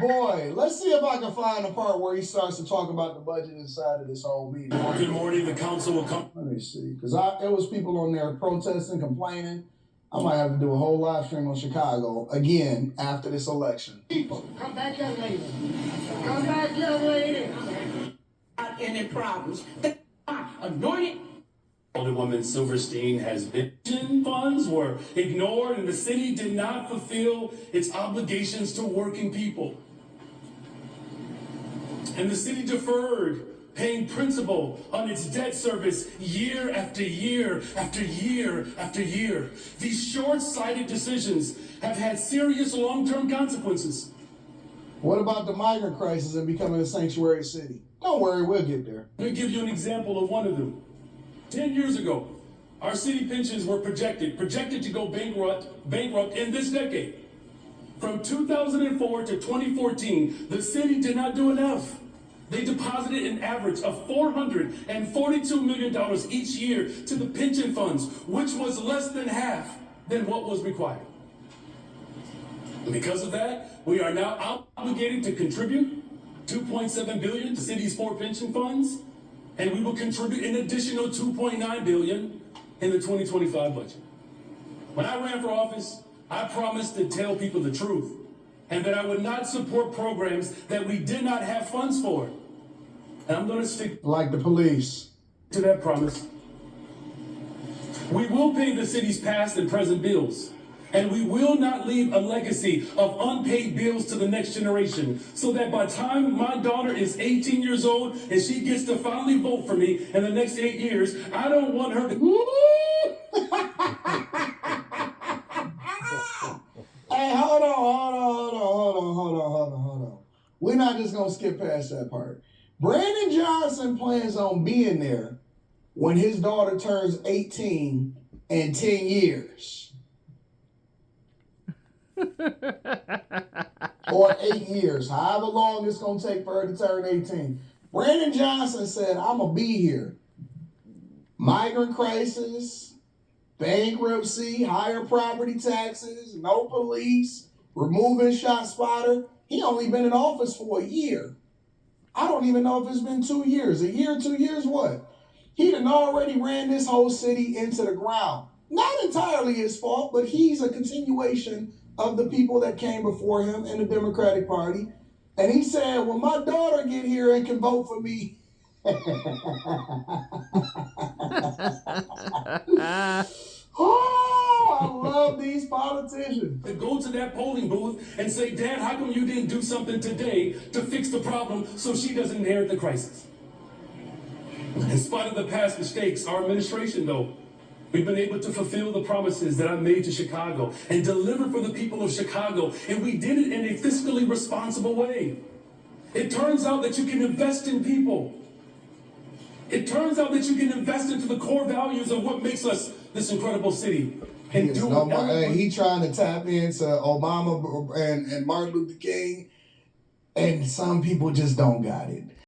Boy, let's see if I can find the part where he starts to talk about the budget inside of this whole meeting. Good morning, the council will come. Let me see, because there was people on there protesting, complaining. I might have to do a whole live stream on Chicago again after this election. People, come back here later. Come back here later. Not any problems. They are anointed. Alderwoman Silverstein has been. Funds were ignored and the city did not fulfill its obligations to working people. And the city deferred paying principal on its debt service year after year after year after year. These short-sighted decisions have had serious long-term consequences. What about the migrant crisis and becoming a sanctuary city? Don't worry, we'll get there. Let me give you an example of one of them. 10 years ago, our city pensions were projected to go bankrupt in this decade. From 2004 to 2014, the city did not do enough. They deposited an average of $442 million each year to the pension funds, which was less than half than what was required. And because of that, we are now obligated to contribute $2.7 billion to the city's 4 pension funds, and we will contribute an additional $2.9 billion in the 2025 budget. When I ran for office, I promised to tell people the truth and that I would not support programs that we did not have funds for. And I'm going to stick like the police to that promise. We will pay the city's past and present bills, and we will not leave a legacy of unpaid bills to the next generation, so that by the time my daughter is 18 years old and she gets to finally vote for me in the next 8 years, I don't want her to... Hey, hold on. We're not just going to skip past that part. Brandon Johnson plans on being there when his daughter turns 18 in 10 years. Or 8 years, however long it's going to take for her to turn 18. Brandon Johnson said, I'm going to be here. Migrant crisis, bankruptcy, higher property taxes, no police, removing shot spotter. He only been in office for a year. I don't even know if it's been 2 years. A year, 2 years, what? He done already ran this whole city into the ground. Not entirely his fault, but he's a continuation of the people that came before him in the Democratic Party. And he said, when my daughter get here and can vote for me. Oh, I love these politicians. To go to that polling booth and say, Dad, how come you didn't do something today to fix the problem so she doesn't inherit the crisis? In spite of the past mistakes, our administration, though, we've been able to fulfill the promises that I made to Chicago and deliver for the people of Chicago, and we did it in a fiscally responsible way. It turns out that you can invest in people. It turns out that you can invest into the core values of what makes us this incredible city. And he trying to tap into Obama and Martin Luther King, and some people just don't got it.